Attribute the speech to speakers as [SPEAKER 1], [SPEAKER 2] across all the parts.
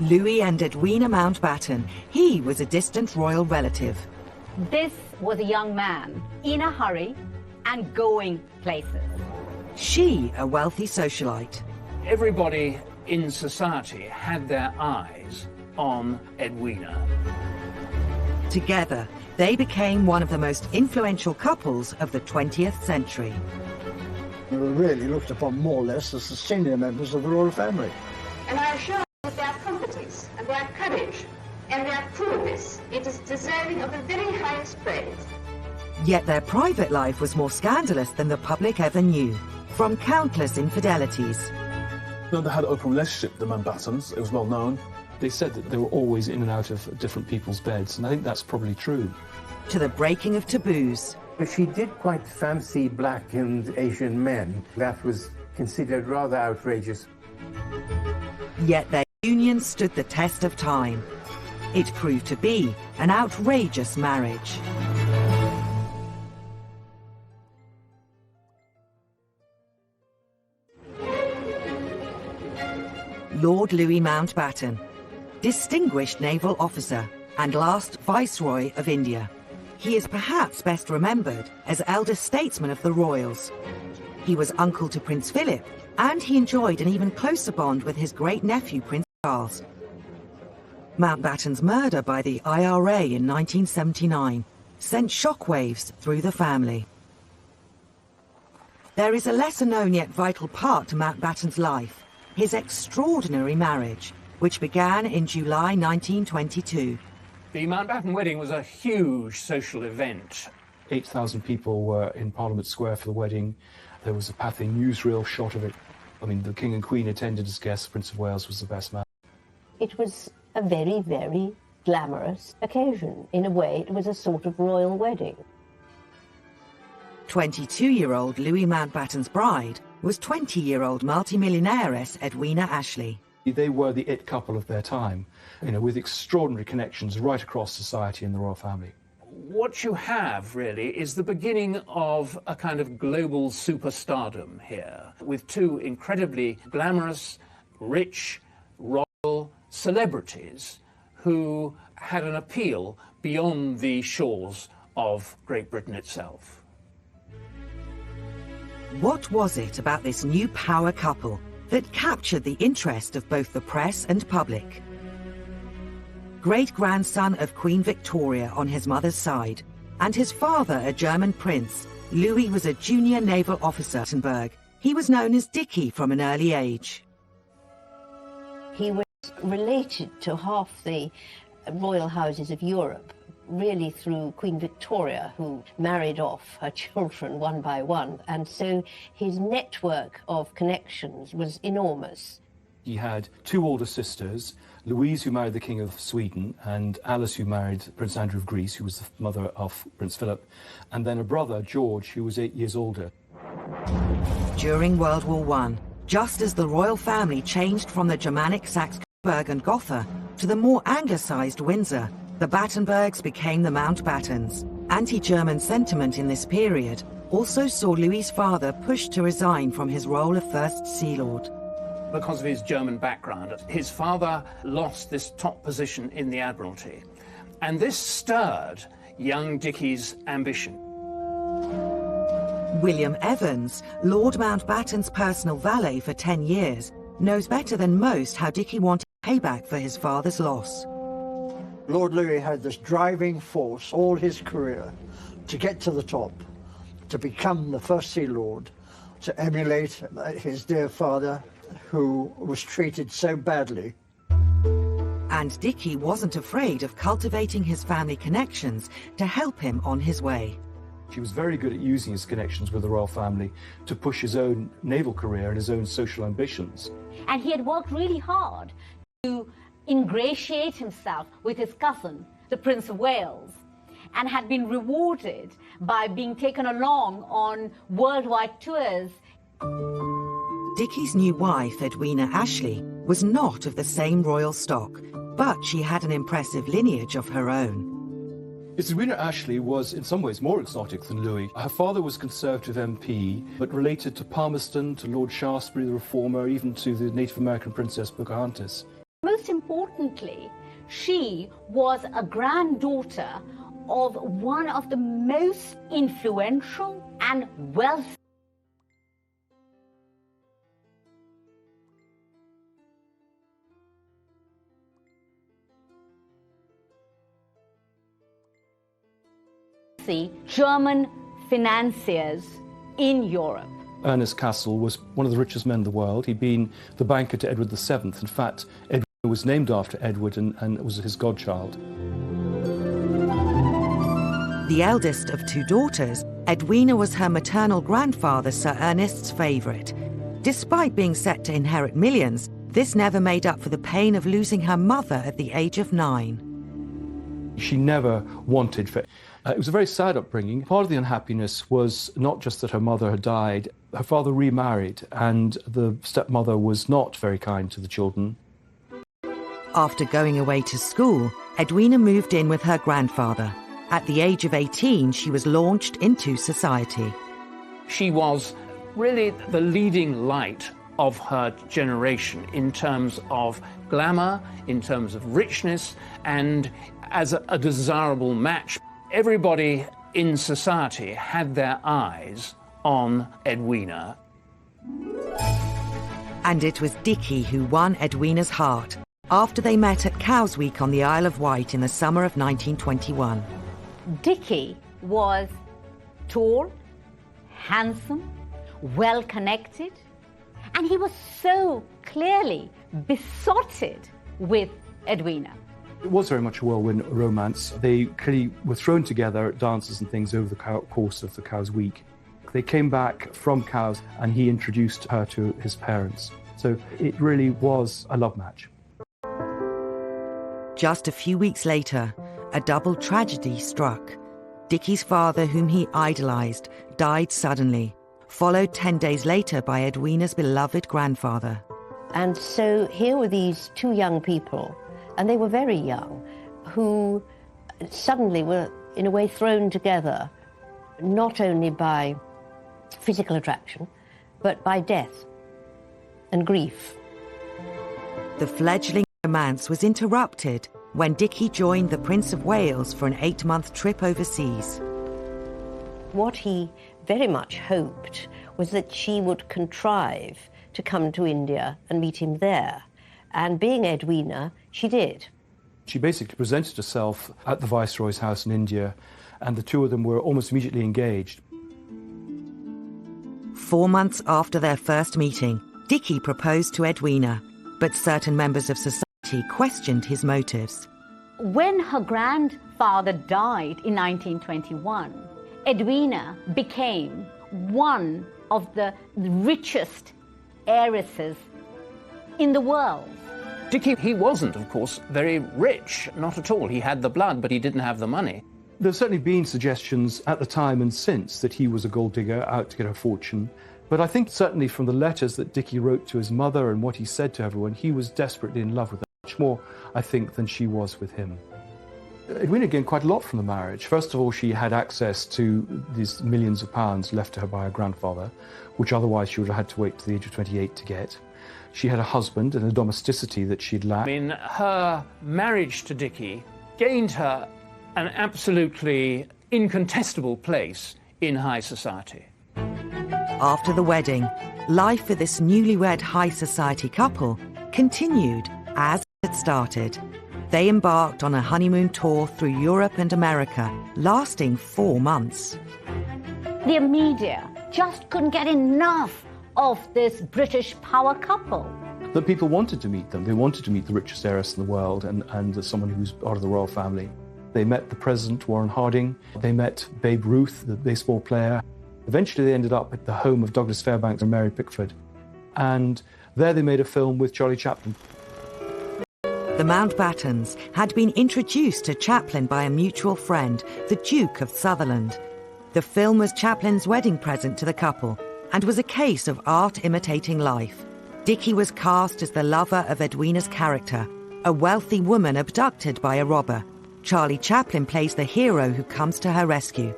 [SPEAKER 1] Louis and Edwina Mountbatten. He was a distant royal relative.
[SPEAKER 2] This was a young man in a hurry and going places.
[SPEAKER 1] She, a wealthy socialite.
[SPEAKER 3] Everybody in society had their eyes on Edwina.
[SPEAKER 1] Together, they became one of the most influential couples of the 20th century.
[SPEAKER 4] They were really looked upon more or less as the senior members of the royal family.
[SPEAKER 5] And I assure you that their competence and their courage and their prudence, it is deserving of the very highest praise.
[SPEAKER 1] Yet their private life was more scandalous than the public ever knew, from countless infidelities.
[SPEAKER 6] They had an open relationship, the Mountbattens. It was well known. They said that they were always in and out of different people's beds, and I think that's probably true.
[SPEAKER 1] To the breaking of taboos.
[SPEAKER 7] But she did quite fancy black and Asian men. That was considered rather outrageous.
[SPEAKER 1] Yet their union stood the test of time. It proved to be an outrageous marriage. Lord Louis Mountbatten, distinguished naval officer and last Viceroy of India. He is perhaps best remembered as eldest statesman of the royals. He was uncle to Prince Philip, and he enjoyed an even closer bond with his great-nephew Prince Charles. Mountbatten's murder by the IRA in 1979 sent shockwaves through the family. There is a lesser-known yet vital part to Mountbatten's life, his extraordinary marriage, which began in July 1922.
[SPEAKER 3] The Mountbatten wedding was a huge social event.
[SPEAKER 6] 8,000 people were in Parliament Square for the wedding. There was a Pathé newsreel shot of it. I mean, the King and Queen attended as guests. Prince of Wales was the best man.
[SPEAKER 8] It was a very, very glamorous occasion. In a way, it was a sort of royal wedding.
[SPEAKER 1] 22-year-old Louis Mountbatten's bride was 20-year-old multimillionairess Edwina Ashley.
[SPEAKER 6] They were the it couple of their time, with extraordinary connections right across society in the royal family.
[SPEAKER 3] What you have, really, is the beginning of a kind of global superstardom here, with two incredibly glamorous, rich, royal celebrities who had an appeal beyond the shores of Great Britain itself.
[SPEAKER 1] What was it about this new power couple that captured the interest of both the press and public? Great-grandson of Queen Victoria on his mother's side, and his father a German prince, Louis was a junior naval officer at Battenberg. He was known as Dickie from an early age.
[SPEAKER 8] He was related to half the royal houses of Europe, really through Queen Victoria, who married off her children one by one, and so his network of connections was enormous.
[SPEAKER 6] He had two older sisters, Louise, who married the King of Sweden, and Alice, who married Prince Andrew of Greece, who was the mother of Prince Philip, and then a brother, George, who was 8 years older.
[SPEAKER 1] During World War I, just as the royal family changed from the Germanic Saxe-Coburg and Gotha to the more anglicised Windsor, the Battenbergs became the Mountbattens. Anti-German sentiment in this period also saw Louis's father pushed to resign from his role of First Sea Lord.
[SPEAKER 3] Because of his German background, his father lost this top position in the Admiralty, and this stirred young Dickie's ambition.
[SPEAKER 1] William Evans, Lord Mountbatten's personal valet for 10 years, knows better than most how Dickie wanted payback for his father's loss.
[SPEAKER 4] Lord Louis had this driving force all his career to get to the top, to become the First Sea Lord, to emulate his dear father, who was treated so badly.
[SPEAKER 1] And Dickie wasn't afraid of cultivating his family connections to help him on his way.
[SPEAKER 6] He was very good at using his connections with the royal family to push his own naval career and his own social ambitions.
[SPEAKER 2] And he had worked really hard to ingratiate himself with his cousin, the Prince of Wales, and had been rewarded by being taken along on worldwide tours.
[SPEAKER 1] Dickie's new wife, Edwina Ashley, was not of the same royal stock, but she had an impressive lineage of her own.
[SPEAKER 6] Edwina Ashley was in some ways more exotic than Louis. Her father was Conservative MP, but related to Palmerston, to Lord Shaftesbury the Reformer, even to the Native American Princess Pocahontas.
[SPEAKER 2] Most importantly, she was a granddaughter of one of the most influential and wealthy German financiers in Europe.
[SPEAKER 6] Ernest Cassel was one of the richest men in the world. He'd been the banker to Edward VII. In fact, Edward was named after Edward and was his godchild.
[SPEAKER 1] The eldest of two daughters, Edwina was her maternal grandfather Sir Ernest's favourite. Despite being set to inherit millions, this never made up for the pain of losing her mother at the age of 9.
[SPEAKER 6] She never wanted for... it was a very sad upbringing. Part of the unhappiness was not just that her mother had died. Her father remarried, and the stepmother was not very kind to the children.
[SPEAKER 1] After going away to school, Edwina moved in with her grandfather. At the age of 18, she was launched into society.
[SPEAKER 3] She was really the leading light of her generation in terms of glamour, in terms of richness, and as a desirable match. Everybody in society had their eyes on Edwina.
[SPEAKER 1] And it was Dickie who won Edwina's heart after they met at Cows Week on the Isle of Wight in the summer of 1921.
[SPEAKER 2] Dickie was tall, handsome, well-connected, and he was so clearly besotted with Edwina.
[SPEAKER 6] It was very much a whirlwind romance. They clearly were thrown together at dances and things over the course of the Cows Week. They came back from Cows and he introduced her to his parents. So it really was a love match.
[SPEAKER 1] Just a few weeks later, a double tragedy struck. Dickie's father, whom he idolised, died suddenly, followed 10 days later by Edwina's beloved grandfather.
[SPEAKER 8] And so here were these two young people, and they were very young, who suddenly were, in a way, thrown together, not only by physical attraction, but by death and grief.
[SPEAKER 1] The fledgling romance was interrupted when Dickie joined the Prince of Wales for an 8-month trip overseas.
[SPEAKER 8] What he very much hoped was that she would contrive to come to India and meet him there. And being Edwina, she did.
[SPEAKER 6] She basically presented herself at the Viceroy's house in India, and the two of them were almost immediately engaged.
[SPEAKER 1] 4 months after their first meeting, Dickie proposed to Edwina, but certain members of society questioned his motives.
[SPEAKER 2] When her grandfather died in 1921, Edwina became one of the richest heiresses in the world.
[SPEAKER 3] Dickie, he wasn't, of course, very rich, not at all. He had the blood, but he didn't have the money.
[SPEAKER 6] There's certainly been suggestions at the time and since that he was a gold digger out to get a fortune. But I think certainly from the letters that Dickie wrote to his mother and what he said to everyone, he was desperately in love with her, much more, I think, than she was with him. Edwina gained quite a lot from the marriage. First of all, she had access to these millions of pounds left to her by her grandfather, which otherwise she would have had to wait to the age of 28 to get. She had a husband and a domesticity that she'd lacked.
[SPEAKER 3] I mean, her marriage to Dickie gained her an absolutely incontestable place in high society.
[SPEAKER 1] After the wedding, life for this newlywed high society couple continued as it had started. They embarked on a honeymoon tour through Europe and America, lasting 4 months.
[SPEAKER 2] The media just couldn't get enough of this British power couple.
[SPEAKER 6] That people wanted to meet them. They wanted to meet the richest heiress in the world and someone who's part of the royal family. They met the President, Warren Harding. They met Babe Ruth, the baseball player. Eventually they ended up at the home of Douglas Fairbanks and Mary Pickford. And there they made a film with Charlie Chaplin.
[SPEAKER 1] The Mountbattens had been introduced to Chaplin by a mutual friend, the Duke of Sutherland. The film was Chaplin's wedding present to the couple and was a case of art imitating life. Dickie was cast as the lover of Edwina's character, a wealthy woman abducted by a robber. Charlie Chaplin plays the hero who comes to her rescue.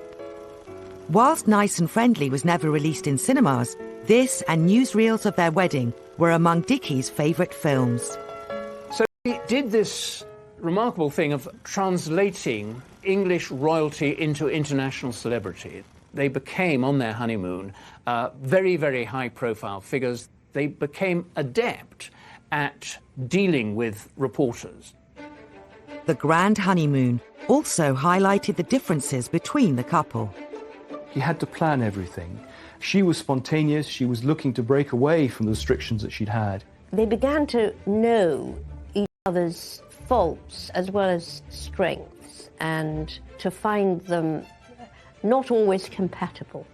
[SPEAKER 1] Whilst Nice and Friendly was never released in cinemas, this and newsreels of their wedding were among Dickie's favourite films.
[SPEAKER 3] He did this remarkable thing of translating English royalty into international celebrity. They became, on their honeymoon, very, very high-profile figures. They became adept at dealing with reporters.
[SPEAKER 1] The grand honeymoon also highlighted the differences between the couple.
[SPEAKER 6] He had to plan everything. She was spontaneous. She was looking to break away from the restrictions that she'd had.
[SPEAKER 8] They began to know each other's faults as well as strengths, and to find them not always compatible.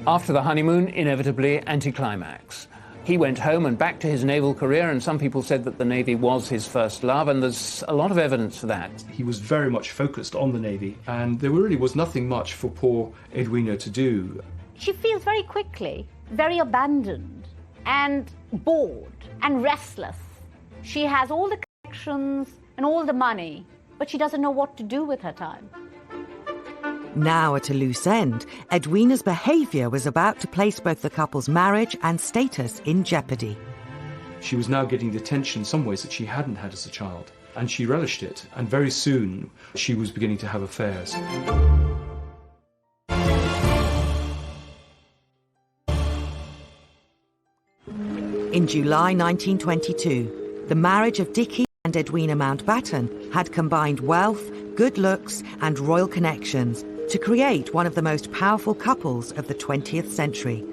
[SPEAKER 3] After the honeymoon, inevitably, anticlimax. He went home and back to his naval career, and some people said that the Navy was his first love, and there's a lot of evidence for that.
[SPEAKER 6] He was very much focused on the Navy, and there really was nothing much for poor Edwina to do.
[SPEAKER 2] She feels very quickly very abandoned and bored and restless. She has all the connections and all the money, but she doesn't know what to do with her time.
[SPEAKER 1] Now at a loose end, Edwina's behaviour was about to place both the couple's marriage and status in jeopardy.
[SPEAKER 6] She was now getting the attention in some ways that she hadn't had as a child, and she relished it, and very soon she was beginning to have affairs.
[SPEAKER 1] In July 1922, the marriage of Dickie and Edwina Mountbatten had combined wealth, good looks and royal connections to create one of the most powerful couples of the 20th century.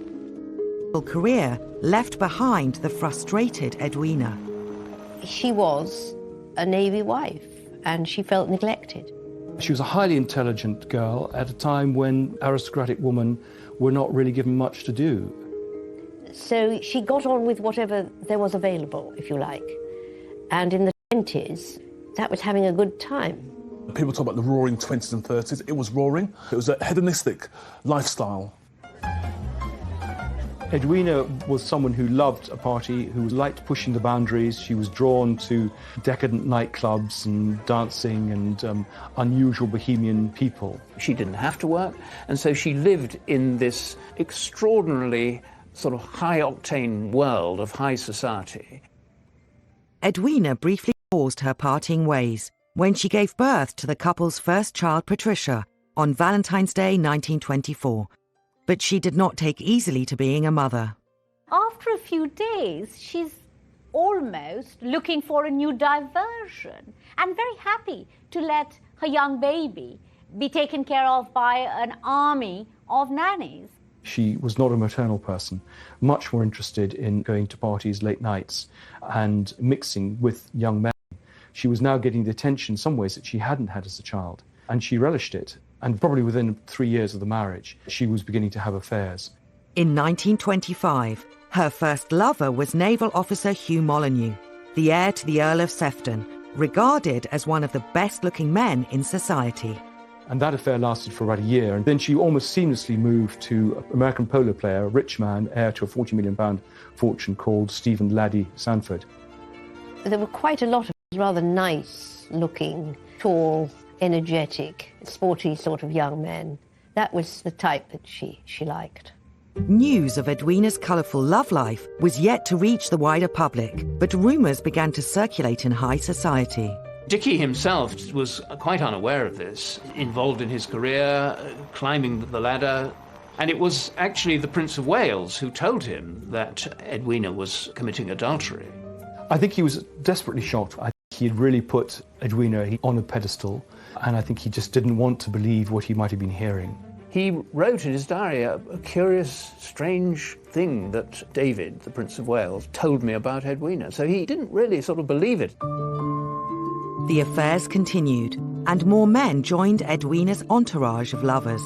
[SPEAKER 1] Her career left behind the frustrated Edwina.
[SPEAKER 8] She was a Navy wife, and she felt neglected.
[SPEAKER 6] She was a highly intelligent girl at a time when aristocratic women were not really given much to do.
[SPEAKER 8] So she got on with whatever there was available, if you like. And in the 20s, that was having a good time.
[SPEAKER 9] People talk about the roaring 20s and 30s. It was roaring. It was a hedonistic lifestyle.
[SPEAKER 6] Edwina was someone who loved a party, who liked pushing the boundaries. She was drawn to decadent nightclubs and dancing and unusual bohemian people.
[SPEAKER 3] She didn't have to work, and so she lived in this extraordinarily sort of high-octane world of high society.
[SPEAKER 1] Edwina briefly paused her partying ways when she gave birth to the couple's first child, Patricia, on Valentine's Day 1924. But she did not take easily to being a mother.
[SPEAKER 2] After a few days, she's almost looking for a new diversion and very happy to let her young baby be taken care of by an army of nannies.
[SPEAKER 6] She was not a maternal person, much more interested in going to parties late nights and mixing with young men. She was now getting the attention in some ways that she hadn't had as a child, and she relished it. And probably within 3 years of the marriage, she was beginning to have affairs.
[SPEAKER 1] In 1925, her first lover was naval officer Hugh Molyneux, the heir to the Earl of Sefton, regarded as one of the best-looking men in society.
[SPEAKER 6] And that affair lasted for about a year, and then she almost seamlessly moved to an American polo player, a rich man, heir to a £40 million fortune, called Stephen Laddie Sanford.
[SPEAKER 8] There were quite a lot of rather nice-looking, tall, energetic, sporty sort of young men. That was the type that she liked.
[SPEAKER 1] News of Edwina's colourful love life was yet to reach the wider public, but rumours began to circulate in high society.
[SPEAKER 3] Dickie himself was quite unaware of this, involved in his career, climbing the ladder, and it was actually the Prince of Wales who told him that Edwina was committing adultery.
[SPEAKER 6] I think he was desperately shocked. I think he had really put Edwina on a pedestal, and I think he just didn't want to believe what he might have been hearing.
[SPEAKER 3] He wrote in his diary a curious, strange thing that David, the Prince of Wales, told me about Edwina. So he didn't really sort of believe it.
[SPEAKER 1] The affairs continued, and more men joined Edwina's entourage of lovers.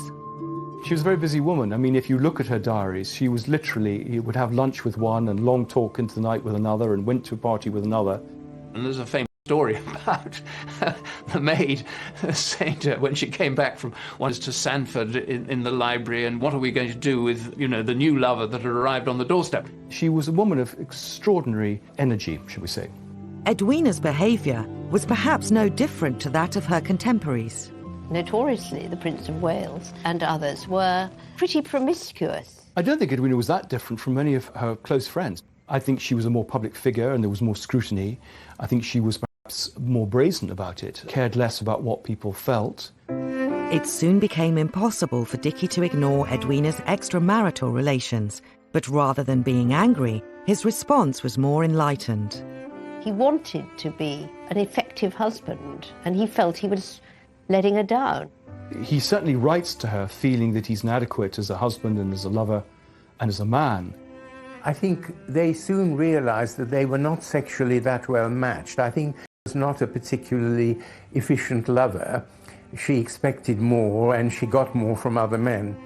[SPEAKER 6] She was a very busy woman. I mean, if you look at her diaries, she was literally, he would have lunch with one and long talk into the night with another and went to a party with another.
[SPEAKER 3] And there's a famous story about the maid saying to her when she came back from once to Sanford in the library, and what are we going to do with, you know, the new lover that had arrived on the doorstep?
[SPEAKER 6] She was a woman of extraordinary energy, should we say.
[SPEAKER 1] Edwina's behaviour was perhaps no different to that of her contemporaries.
[SPEAKER 8] Notoriously, the Prince of Wales and others were pretty promiscuous.
[SPEAKER 6] I don't think Edwina was that different from many of her close friends. I think she was a more public figure and there was more scrutiny. I think she was more brazen about it, cared less about what people felt.
[SPEAKER 1] It soon became impossible for Dickie to ignore Edwina's extramarital relations, but rather than being angry, his response was more enlightened.
[SPEAKER 8] He wanted to be an effective husband, and he felt he was letting her down.
[SPEAKER 6] He certainly writes to her feeling that he's inadequate as a husband and as a lover and as a man.
[SPEAKER 7] I think they soon realized that they were not sexually that well matched. I think he was not a particularly efficient lover. She expected more, and she got more from other men.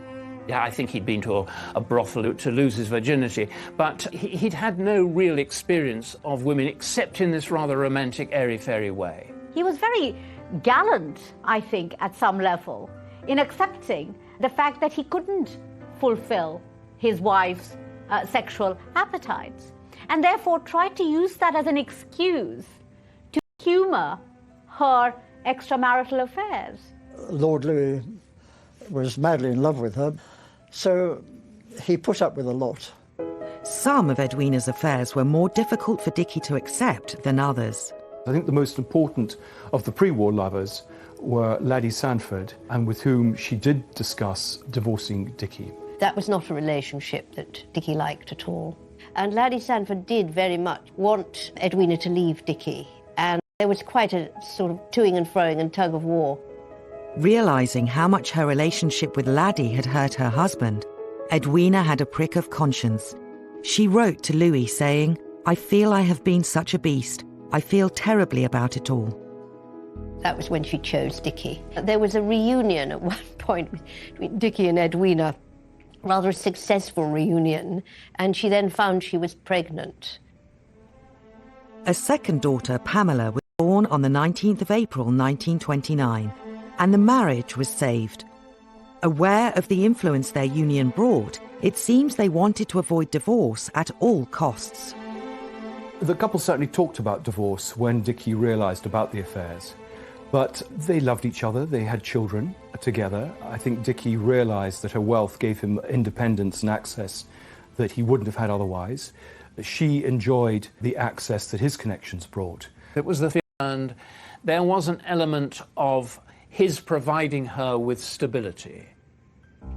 [SPEAKER 3] Yeah, I think he'd been to a brothel to lose his virginity, but he'd had no real experience of women except in this rather romantic, airy-fairy way.
[SPEAKER 2] He was very gallant, I think, at some level, in accepting the fact that he couldn't fulfill his wife's sexual appetites, and therefore tried to use that as an excuse to humour her extramarital affairs.
[SPEAKER 4] Lord Louis was madly in love with her, so he put up with a lot.
[SPEAKER 1] Some of Edwina's affairs were more difficult for Dickie to accept than others.
[SPEAKER 6] I think the most important of the pre-war lovers were Laddie Sanford, and with whom she did discuss divorcing Dickie.
[SPEAKER 8] That was not a relationship that Dickie liked at all. And Laddie Sanford did very much want Edwina to leave Dickie, and there was quite a sort of toing and froing and tug of war.
[SPEAKER 1] Realising how much her relationship with Laddie had hurt her husband, Edwina had a prick of conscience. She wrote to Louis saying, "I feel I have been such a beast. I feel terribly about it all."
[SPEAKER 8] That was when she chose Dickie. There was a reunion at one point between Dickie and Edwina, rather a successful reunion, and she then found she was pregnant.
[SPEAKER 1] A second daughter, Pamela, was born on the 19th of April 1929, and the marriage was saved. Aware of the influence their union brought, it seems they wanted to avoid divorce at all costs.
[SPEAKER 6] The couple certainly talked about divorce when Dickie realised about the affairs. But they loved each other, they had children together. I think Dickie realised that her wealth gave him independence and access that he wouldn't have had otherwise. She enjoyed the access that his connections brought.
[SPEAKER 3] It was the and there was an element of his providing her with stability.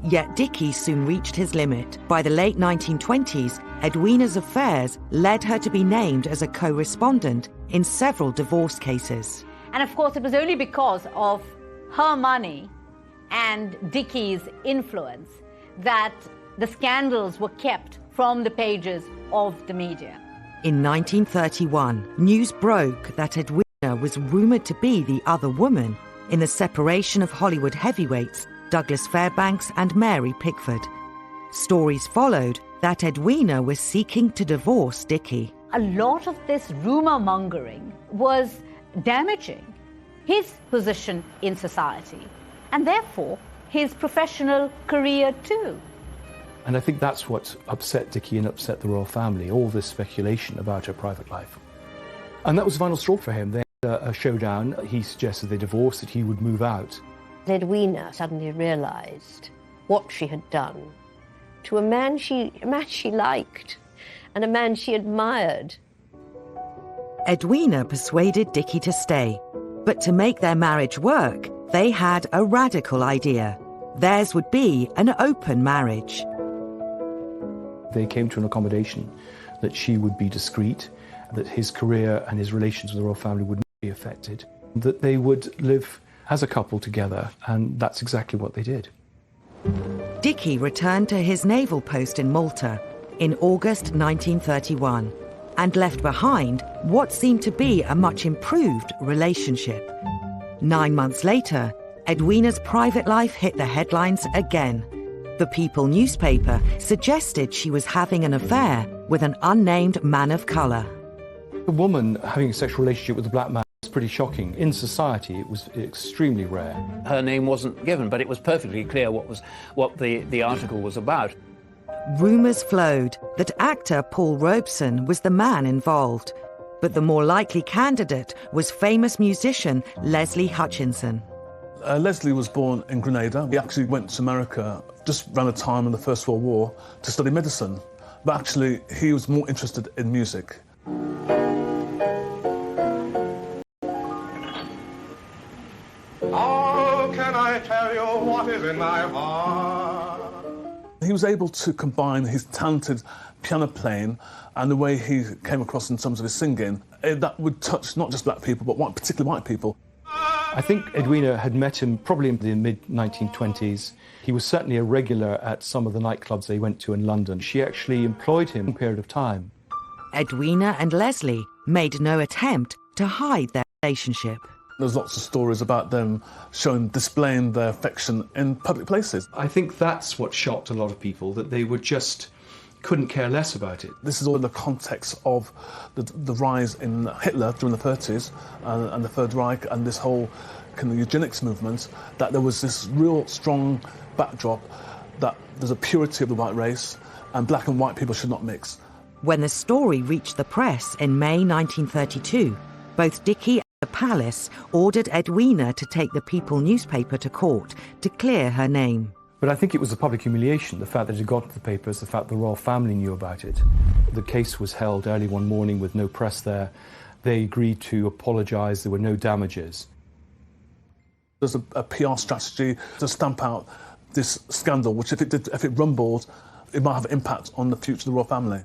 [SPEAKER 1] Yet Dickie soon reached his limit. By the late 1920s, Edwina's affairs led her to be named as a co-respondent in several divorce cases.
[SPEAKER 2] And of course, it was only because of her money and Dickie's influence that the scandals were kept from the pages of the media.
[SPEAKER 1] In 1931, news broke that Edwina was rumoured to be the other woman in the separation of Hollywood heavyweights Douglas Fairbanks and Mary Pickford. Stories followed that Edwina was seeking to divorce Dickie.
[SPEAKER 2] A lot of this rumour mongering was damaging his position in society and therefore his professional career too.
[SPEAKER 6] And I think that's what upset Dickie and upset the royal family, all this speculation about her private life. And that was the final straw for him. They had a showdown. He suggested they divorce, that he would move out.
[SPEAKER 8] Edwina suddenly realised what she had done to a man she liked and a man she admired.
[SPEAKER 1] Edwina persuaded Dickie to stay, but to make their marriage work, they had a radical idea. Theirs would be an open marriage.
[SPEAKER 6] They came to an accommodation that she would be discreet, that his career and his relations with the royal family would not be affected, that they would live as a couple together, and that's exactly what they did.
[SPEAKER 1] Dickie returned to his naval post in Malta in August 1931 and left behind what seemed to be a much improved relationship. 9 months later, Edwina's private life hit the headlines again. The People newspaper suggested she was having an affair with an unnamed man of colour.
[SPEAKER 6] A woman having a sexual relationship with a black man was pretty shocking. In society, it was extremely rare.
[SPEAKER 3] Her name wasn't given, but it was perfectly clear what the article was about.
[SPEAKER 1] Rumours flowed that actor Paul Robeson was the man involved, but the more likely candidate was famous musician Leslie Hutchinson.
[SPEAKER 9] Leslie was born in Grenada. He actually went to America just around the time of the First World War to study medicine, but actually he was more interested in music.
[SPEAKER 10] I tell you what is in my heart.
[SPEAKER 9] He was able to combine his talented piano playing and the way he came across in terms of his singing. That would touch not just black people, but particularly white people.
[SPEAKER 6] I think Edwina had met him probably in the mid-1920s. He was certainly a regular at some of the nightclubs they went to in London. She actually employed him for a period of time.
[SPEAKER 1] Edwina and Leslie made no attempt to hide their relationship.
[SPEAKER 9] There's lots of stories about them displaying their affection in public places.
[SPEAKER 6] I think that's what shocked a lot of people, that they couldn't care less about it.
[SPEAKER 9] This is all in the context of the rise in Hitler during the 30s and the Third Reich and this whole kind of eugenics movement, that there was this real strong backdrop that there's a purity of the white race and black and white people should not mix.
[SPEAKER 1] When the story reached the press in May 1932, both Dickie and the palace ordered Edwina to take the People newspaper to court to clear her name.
[SPEAKER 6] But I think it was a public humiliation, the fact that it had got to the papers, the fact the royal family knew about it. The case was held early one morning with no press there. They agreed to apologise, there were no damages.
[SPEAKER 9] There's a PR strategy to stamp out this scandal, which if it rumbled, it might have an impact on the future of the royal family.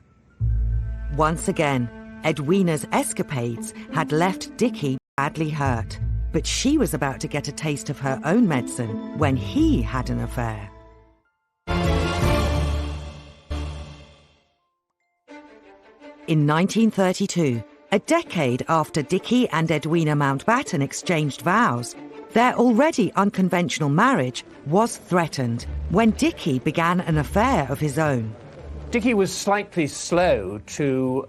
[SPEAKER 1] Once again, Edwina's escapades had left Dickie badly hurt. But she was about to get a taste of her own medicine when he had an affair. In 1932, a decade after Dickie and Edwina Mountbatten exchanged vows, their already unconventional marriage was threatened when Dickie began an affair of his own.
[SPEAKER 3] Dickie was slightly slow to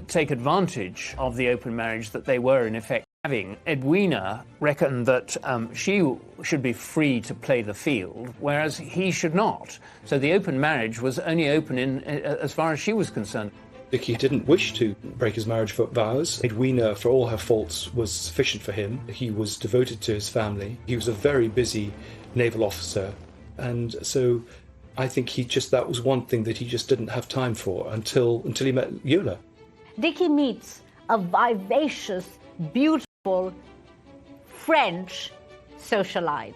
[SPEAKER 3] take advantage of the open marriage that they were in effect having. Edwina reckoned that she should be free to play the field, whereas he should not. So the open marriage was only open as far as she was concerned.
[SPEAKER 6] Dickie didn't wish to break his marriage vows. Edwina, for all her faults, was sufficient for him. He was devoted to his family. He was a very busy naval officer. And so I think that was one thing that he just didn't have time for until he met Yola.
[SPEAKER 2] Dickie meets a vivacious, beautiful French socialite,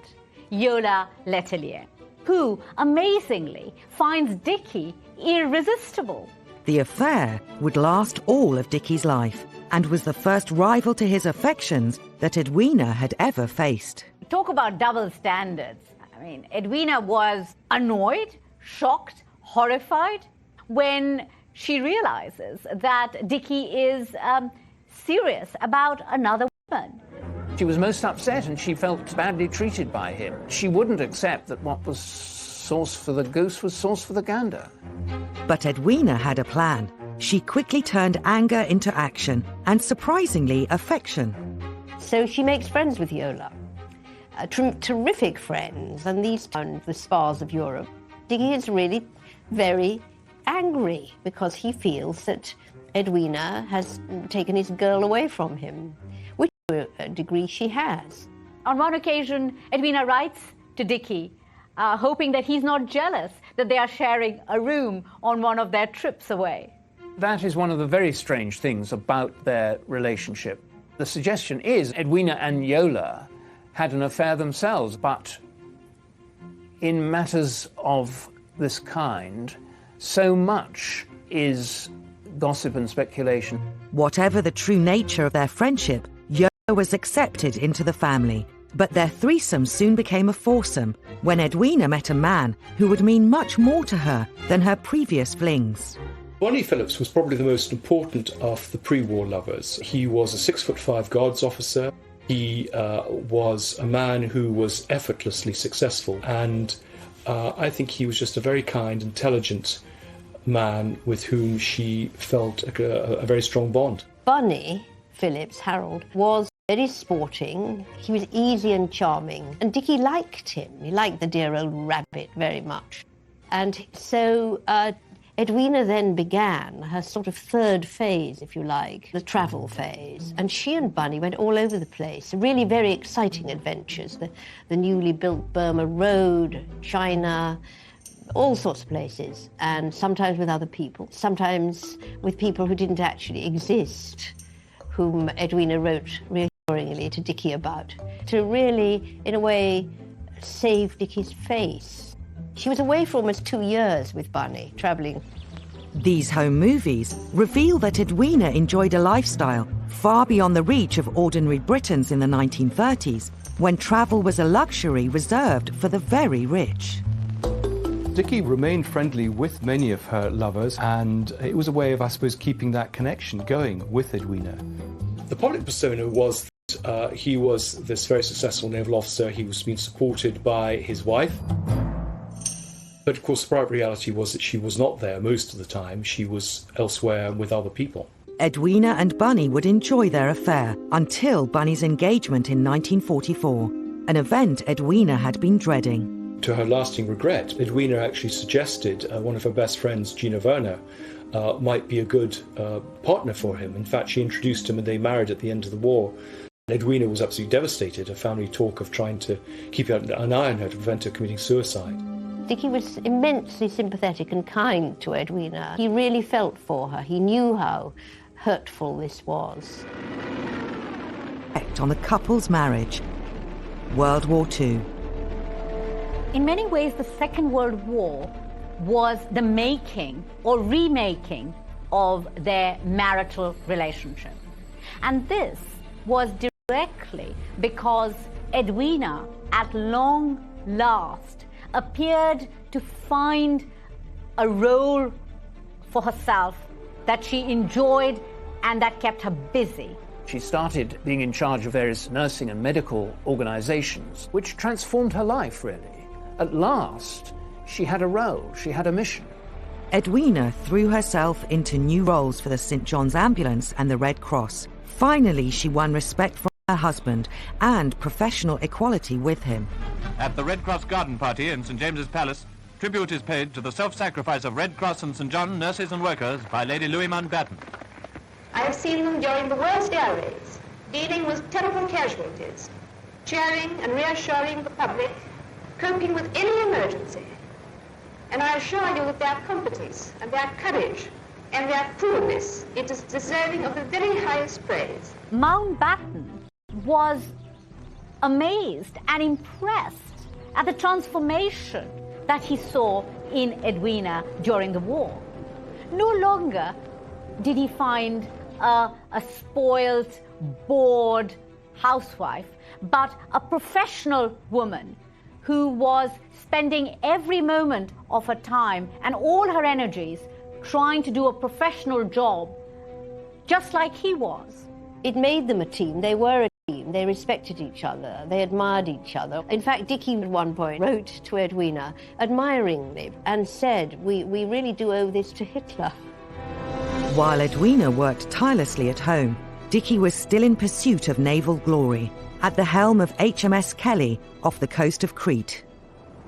[SPEAKER 2] Yola Letellier, who, amazingly, finds Dickie irresistible.
[SPEAKER 1] The affair would last all of Dickie's life and was the first rival to his affections that Edwina had ever faced.
[SPEAKER 2] Talk about double standards. I mean, Edwina was annoyed, shocked, horrified when she realizes that Dickie is serious about another woman.
[SPEAKER 3] She was most upset and she felt badly treated by him. She wouldn't accept that what was sauce for the goose was sauce for the gander.
[SPEAKER 1] But Edwina had a plan. She quickly turned anger into action and, surprisingly, affection.
[SPEAKER 8] So she makes friends with Yola. Terrific friends, and these are the spas of Europe. Dickie is really very angry because he feels that Edwina has taken his girl away from him, which to a degree she has.
[SPEAKER 2] On one occasion, Edwina writes to Dickie, hoping that he's not jealous that they are sharing a room on one of their trips away.
[SPEAKER 3] That is one of the very strange things about their relationship. The suggestion is Edwina and Yola had an affair themselves, but in matters of this kind, so much is gossip and speculation.
[SPEAKER 1] Whatever the true nature of their friendship, Yola was accepted into the family. But their threesome soon became a foursome when Edwina met a man who would mean much more to her than her previous flings.
[SPEAKER 6] Bonnie Phillips was probably the most important of the pre-war lovers. He was a 6'5" Guards officer. He was a man who was effortlessly successful, and I think he was just a very kind, intelligent man with whom she felt a very strong bond.
[SPEAKER 8] Bonnie Phillips, Harold, was very sporting. He was easy and charming, and Dickie liked him. He liked the dear old rabbit very much. And so Edwina then began her sort of third phase, if you like, the travel phase. And she and Bunny went all over the place, really very exciting adventures. The newly built Burma Road, China, all sorts of places, and sometimes with other people, sometimes with people who didn't actually exist, whom Edwina wrote reassuringly to Dickie about, to really, in a way, save Dicky's face. She was away for almost 2 years with Bunny, travelling.
[SPEAKER 1] These home movies reveal that Edwina enjoyed a lifestyle far beyond the reach of ordinary Britons in the 1930s, when travel was a luxury reserved for the very rich.
[SPEAKER 6] Dicky remained friendly with many of her lovers, and it was a way of, I suppose, keeping that connection going with Edwina.
[SPEAKER 11] The public persona was that he was this very successful naval officer. He was being supported by his wife. But of course, the private reality was that she was not there most of the time. She was elsewhere with other people.
[SPEAKER 1] Edwina and Bunny would enjoy their affair until Bunny's engagement in 1944, an event Edwina had been dreading.
[SPEAKER 11] To her lasting regret, Edwina actually suggested one of her best friends, Gina Werner, might be a good partner for him. In fact, she introduced him and they married at the end of the war. Edwina was absolutely devastated. Her family talk of trying to keep an eye on her to prevent her committing suicide.
[SPEAKER 8] Dicky was immensely sympathetic and kind to Edwina. He really felt for her. He knew how hurtful this was.
[SPEAKER 1] On the couple's marriage. World War II.
[SPEAKER 2] In many ways, the Second World War was the making or remaking of their marital relationship. And this was directly because Edwina, at long last, appeared to find a role for herself that she enjoyed and that kept her busy.
[SPEAKER 3] She started being in charge of various nursing and medical organizations, which transformed her life, really. At last, she had a role, she had a mission.
[SPEAKER 1] Edwina threw herself into new roles for the St. John's Ambulance and the Red Cross. Finally, she won respect from her husband and professional equality with him.
[SPEAKER 12] At the Red Cross garden party in St. James's Palace, tribute is paid to the self-sacrifice of Red Cross and St. John nurses and workers by Lady Louis Mountbatten.
[SPEAKER 5] I have seen them during the worst air raids, dealing with terrible casualties, cheering and reassuring the public, coping with any emergency. And I assure you that their competence and their courage and their coolness, it is deserving of the very highest praise.
[SPEAKER 2] Mountbatten was amazed and impressed at the transformation that he saw in Edwina during the war. No longer did he find a spoiled, bored housewife, but a professional woman who was spending every moment of her time and all her energies trying to do a professional job, just like he was.
[SPEAKER 8] It made them a team. They were a team. They respected each other. They admired each other. In fact, Dicky at one point wrote to Edwina admiringly and said, we really do owe this to Hitler.
[SPEAKER 1] While Edwina worked tirelessly at home, Dicky was still in pursuit of naval glory, at the helm of HMS Kelly off the coast of Crete.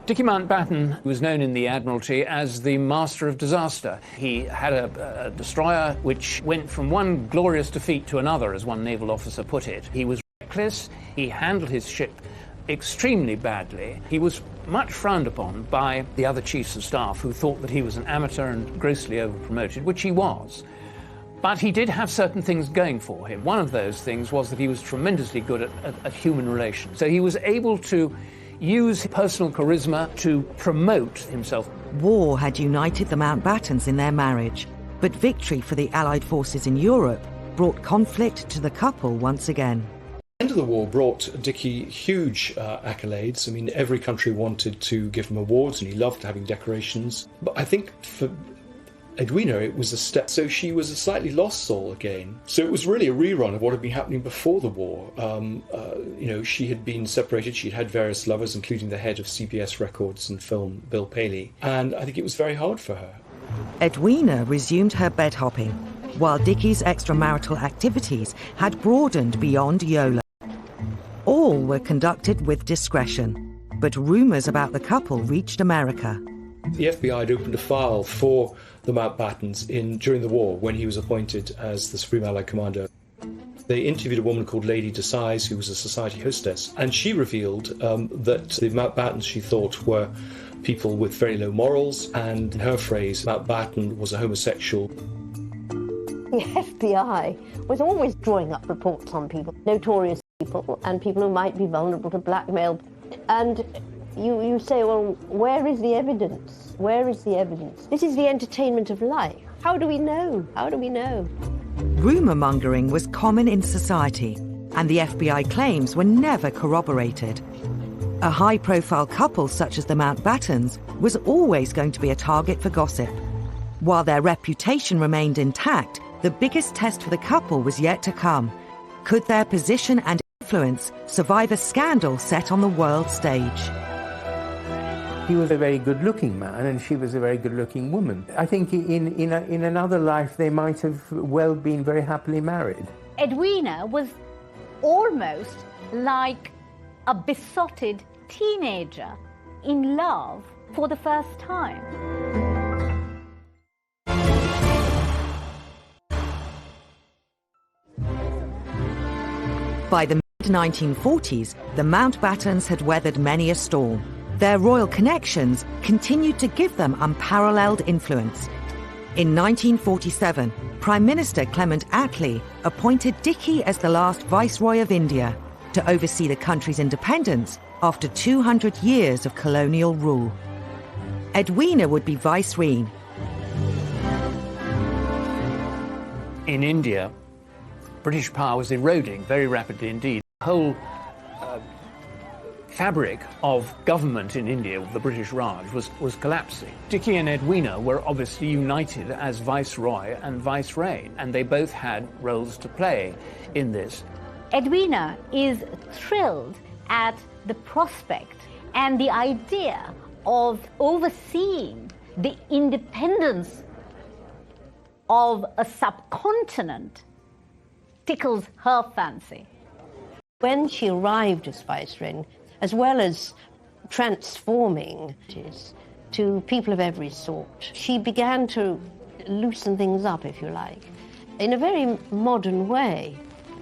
[SPEAKER 3] Dicky Mountbatten was known in the Admiralty as the master of disaster. He had a destroyer which went from one glorious defeat to another, as one naval officer put it. He was reckless, he handled his ship extremely badly. He was much frowned upon by the other chiefs of staff who thought that he was an amateur and grossly over-promoted, which he was. But he did have certain things going for him. One of those things was that he was tremendously good at human relations. So he was able to use personal charisma to promote himself.
[SPEAKER 1] War had united the Mountbattens in their marriage, but victory for the Allied forces in Europe brought conflict to the couple once again.
[SPEAKER 11] The end of the war brought Dicky huge accolades. I mean, every country wanted to give him awards, and he loved having decorations. But I think for Edwina, it was a step. So she was a slightly lost soul again. So it was really a rerun of what had been happening before the war. She had been separated. She'd had various lovers, including the head of CBS Records and Film, Bill Paley. And I think it was very hard for her.
[SPEAKER 1] Edwina resumed her bed hopping, while Dicky's extramarital activities had broadened beyond YOLO. All were conducted with discretion, but rumours about the couple reached America.
[SPEAKER 11] The FBI had opened a file for the Mountbattens during the war when he was appointed as the Supreme Allied Commander. They interviewed a woman called Lady Desise, who was a society hostess, and she revealed that the Mountbattens, she thought, were people with very low morals, and in her phrase, Mountbatten was a homosexual.
[SPEAKER 8] The FBI was always drawing up reports on people, notorious people, and people who might be vulnerable to blackmail. And You say, well, where is the evidence? Where is the evidence? This is the entertainment of life. How do we know? How do we know?
[SPEAKER 1] Rumour mongering was common in society, and the FBI claims were never corroborated. A high-profile couple such as the Mountbattens was always going to be a target for gossip. While their reputation remained intact, the biggest test for the couple was yet to come. Could their position and influence survive a scandal set on the world stage?
[SPEAKER 7] He was a very good-looking man, and she was a very good-looking woman. I think in another life they might have well been very happily married.
[SPEAKER 2] Edwina was almost like a besotted teenager in love for the first time.
[SPEAKER 1] By the mid-1940s, the Mountbattens had weathered many a storm. Their royal connections continued to give them unparalleled influence. In 1947, Prime Minister Clement Attlee appointed Dicky as the last Viceroy of India to oversee the country's independence after 200 years of colonial rule. Edwina would be Vicereine.
[SPEAKER 3] In India, British power was eroding very rapidly indeed. The whole fabric of government in India, the British Raj, was collapsing. Dicky and Edwina were obviously united as Viceroy and Vicereine, and they both had roles to play in this.
[SPEAKER 2] Edwina is thrilled at the prospect and the idea of overseeing the independence of a subcontinent tickles her fancy.
[SPEAKER 8] When she arrived as Vicereine, as well as transforming to people of every sort, she began to loosen things up, if you like, in a very modern way.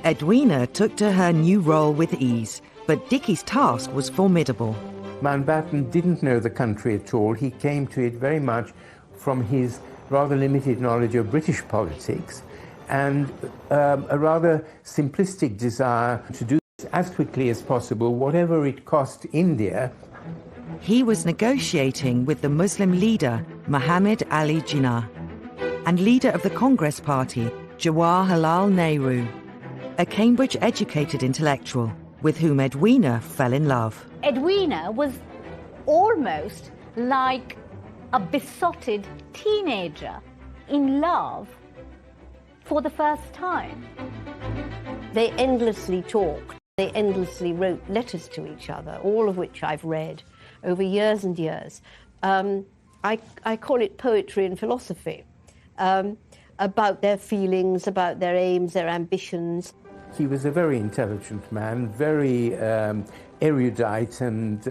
[SPEAKER 1] Edwina took to her new role with ease, but Dicky's task was formidable.
[SPEAKER 7] Mountbatten didn't know the country at all. He came to it very much from his rather limited knowledge of British politics and a rather simplistic desire to do as quickly as possible, whatever it cost India.
[SPEAKER 1] He was negotiating with the Muslim leader, Muhammad Ali Jinnah, and leader of the Congress Party, Jawaharlal Nehru, a Cambridge-educated intellectual with whom Edwina fell in love.
[SPEAKER 2] Edwina was almost like a besotted teenager in love for the first time.
[SPEAKER 8] They endlessly talked. They endlessly wrote letters to each other, all of which I've read over years and years. I call it poetry and philosophy, about their feelings, about their aims, their ambitions.
[SPEAKER 7] He was a very intelligent man, very erudite and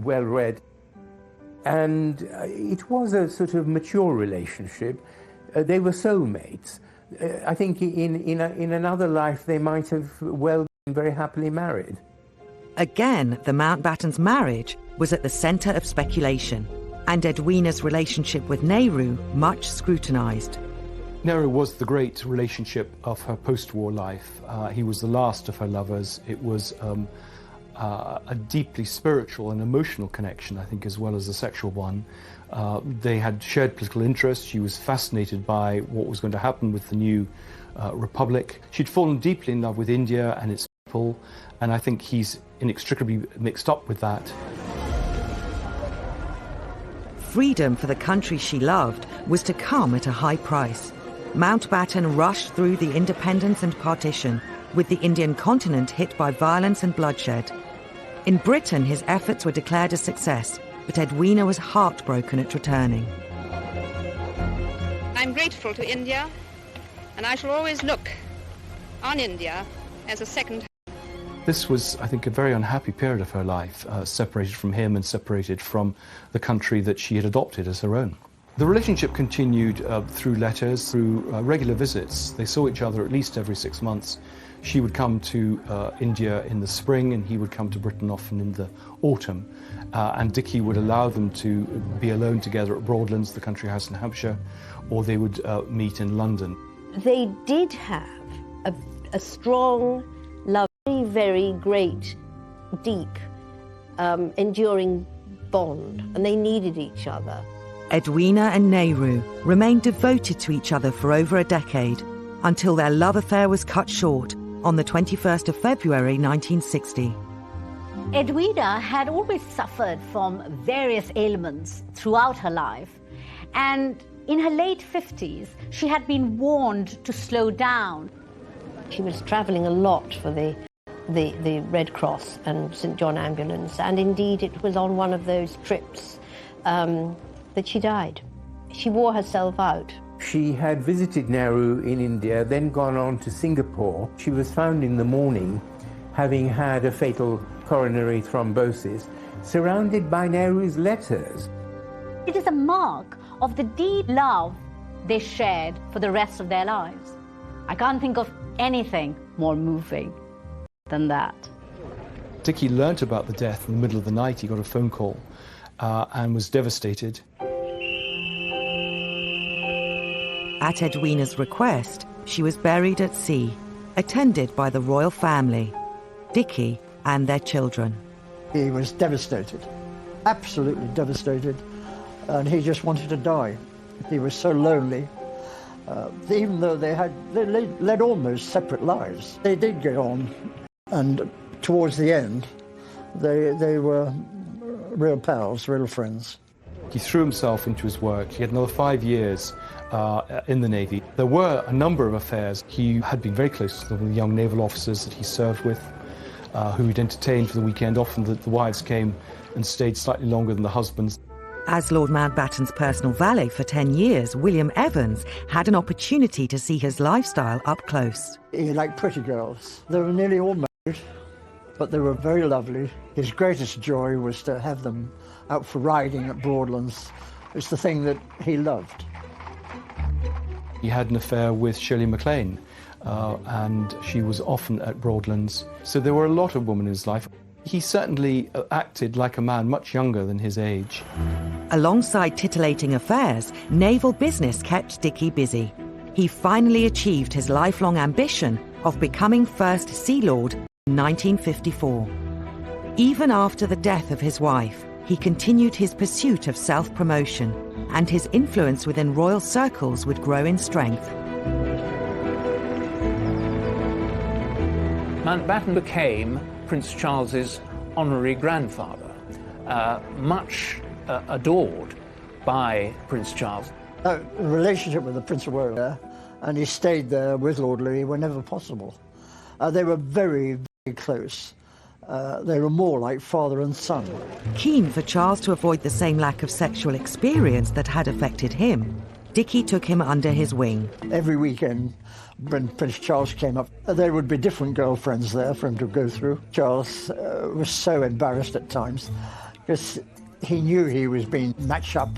[SPEAKER 7] well-read. And it was a sort of mature relationship. They were soulmates. I think in another life they might have well been very happily married.
[SPEAKER 1] Again, the Mountbattens' marriage was at the centre of speculation, and Edwina's relationship with Nehru much scrutinised.
[SPEAKER 6] Nehru was the great relationship of her post-war life. He was the last of her lovers. It was a deeply spiritual and emotional connection, I think, as well as a sexual one. They had shared political interests. She was fascinated by what was going to happen with the new republic. She'd fallen deeply in love with India and its people, and I think he's inextricably mixed up with that.
[SPEAKER 1] Freedom for the country she loved was to come at a high price. Mountbatten rushed through the independence and partition, with the Indian continent hit by violence and bloodshed. In Britain, his efforts were declared a success, but Edwina was heartbroken at returning.
[SPEAKER 5] I'm grateful to India, and I shall always look on India as a second home.
[SPEAKER 6] This was, I think, a very unhappy period of her life, separated from him and separated from the country that she had adopted as her own. The relationship continued through letters, through regular visits. They saw each other at least every 6 months. She would come to India in the spring, and he would come to Britain often in the autumn. And Dicky would allow them to be alone together at Broadlands, the country house in Hampshire, or they would meet in London.
[SPEAKER 8] They did have a strong love, very great, deep enduring bond, and they needed each other.
[SPEAKER 1] Edwina and Nehru remained devoted to each other for over a decade, until their love affair was cut short on the 21st of February 1960.
[SPEAKER 2] Edwina had always suffered from various ailments throughout her life, and in her late 50s, she had been warned to slow down.
[SPEAKER 8] She was travelling a lot for the Red Cross and St John Ambulance, and indeed it was on one of those trips that she died. She wore herself out.
[SPEAKER 7] She had visited Nehru in India, then gone on to Singapore. She was found in the morning, having had a fatal coronary thrombosis, surrounded by Nehru's letters.
[SPEAKER 2] It is a mark of the deep love they shared for the rest of their lives. I can't think of anything more moving than that.
[SPEAKER 6] Dickie learnt about the death in the middle of the night. He got a phone call and was devastated.
[SPEAKER 1] At Edwina's request, she was buried at sea, attended by the royal family, Dickie and their children.
[SPEAKER 4] He was devastated, absolutely devastated, and he just wanted to die. He was so lonely. Even though they led almost separate lives, they did get on, and towards the end, they were real pals, real friends.
[SPEAKER 6] He threw himself into his work. He had another 5 years in the Navy. There were a number of affairs. He had been very close to the young naval officers that he served with, who he'd entertained for the weekend. Often the wives came and stayed slightly longer than the husbands.
[SPEAKER 1] As Lord Mountbatten's personal valet for 10 years, William Evans had an opportunity to see his lifestyle up close.
[SPEAKER 4] He liked pretty girls. They were nearly all married, but they were very lovely. His greatest joy was to have them out for riding at Broadlands. It's the thing that he loved.
[SPEAKER 6] He had an affair with Shirley MacLaine, and she was often at Broadlands. So there were a lot of women in his life. He certainly acted like a man much younger than his age.
[SPEAKER 1] Alongside titillating affairs, naval business kept Dickie busy. He finally achieved his lifelong ambition of becoming First Sea Lord in 1954. Even after the death of his wife, he continued his pursuit of self-promotion, and his influence within royal circles would grow in strength.
[SPEAKER 3] Mountbatten became Prince Charles's honorary grandfather, much adored by Prince Charles.
[SPEAKER 4] The relationship with the Prince of Wales, and he stayed there with Lord Louis whenever possible. They were very, very close. They were more like father and son.
[SPEAKER 1] Keen for Charles to avoid the same lack of sexual experience that had affected him, Dickie took him under his wing.
[SPEAKER 4] Every weekend, when Prince Charles came up, there would be different girlfriends there for him to go through. Charles was so embarrassed at times because he knew he was being matched up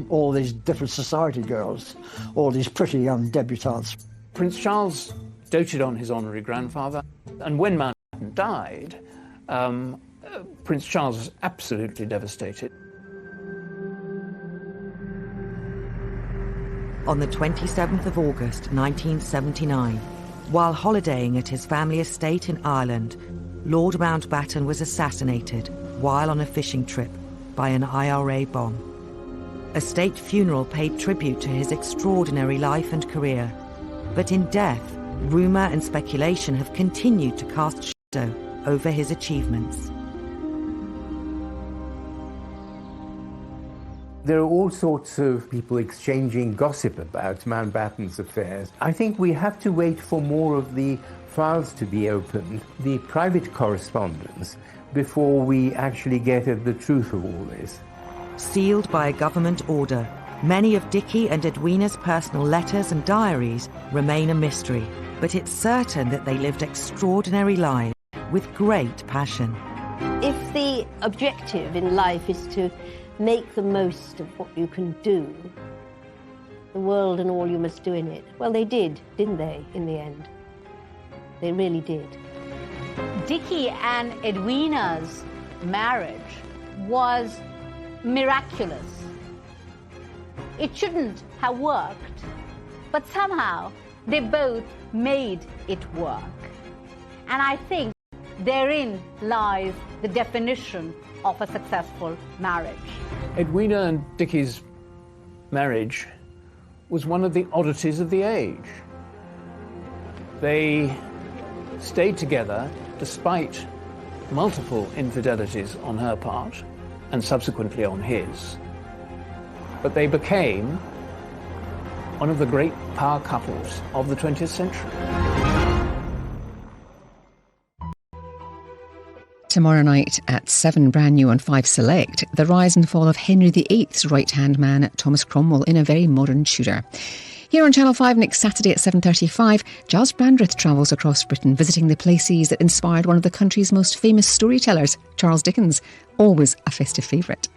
[SPEAKER 4] all these different society girls, all these pretty young debutantes.
[SPEAKER 3] Prince Charles doted on his honorary grandfather, and when Mountbatten died, Prince Charles was absolutely devastated.
[SPEAKER 1] On the 27th of August 1979, while holidaying at his family estate in Ireland, Lord Mountbatten was assassinated while on a fishing trip by an IRA bomb. A state funeral paid tribute to his extraordinary life and career, but in death, rumour and speculation have continued to cast shadow over his achievements.
[SPEAKER 7] There are all sorts of people exchanging gossip about Mountbatten's affairs. I think we have to wait for more of the files to be opened, the private correspondence, before we actually get at the truth of all this.
[SPEAKER 1] Sealed by a government order, many of Dickie and Edwina's personal letters and diaries remain a mystery, but it's certain that they lived extraordinary lives with great passion.
[SPEAKER 8] If the objective in life is to make the most of what you can do, the world and all you must do in it, well, they did, didn't they, in the end? They really did.
[SPEAKER 2] Dickie and Edwina's marriage was miraculous. It shouldn't have worked, but somehow they both made it work. And I think therein lies the definition of a successful marriage.
[SPEAKER 3] Edwina and Dickie's marriage was one of the oddities of the age. They stayed together despite multiple infidelities on her part and subsequently on his. But they became one of the great power couples of the 20th century.
[SPEAKER 13] Tomorrow night at 7, brand new on 5 Select, the rise and fall of Henry VIII's right-hand man, Thomas Cromwell, in a very modern Tudor. Here on Channel 5 next Saturday at 7:35, Giles Brandreth travels across Britain, visiting the places that inspired one of the country's most famous storytellers, Charles Dickens, always a festive favourite.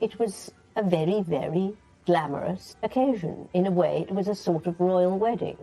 [SPEAKER 8] It was a very, very glamorous occasion. In a way, it was a sort of royal wedding.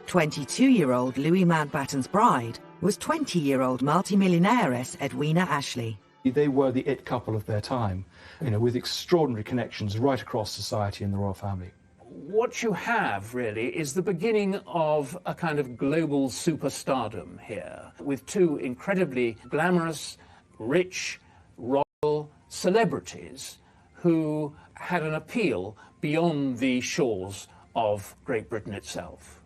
[SPEAKER 1] 22-year-old Louis Mountbatten's bride was 20-year-old multimillionairess Edwina Ashley.
[SPEAKER 6] They were the it couple of their time, with extraordinary connections right across society and the royal family.
[SPEAKER 3] What you have, really, is the beginning of a kind of global superstardom here, with two incredibly glamorous, rich, royal celebrities who had an appeal beyond the shores of Great Britain itself.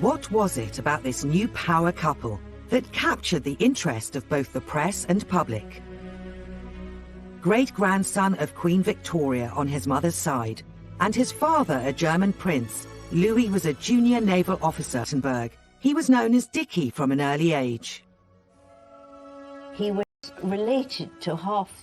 [SPEAKER 1] What was it about this new power couple that captured the interest of both the press and public? Great-grandson of Queen Victoria on his mother's side, and his father a German prince, Louis was a junior naval officer at Battenberg. He was known as Dickie from an early age.
[SPEAKER 8] He was related to half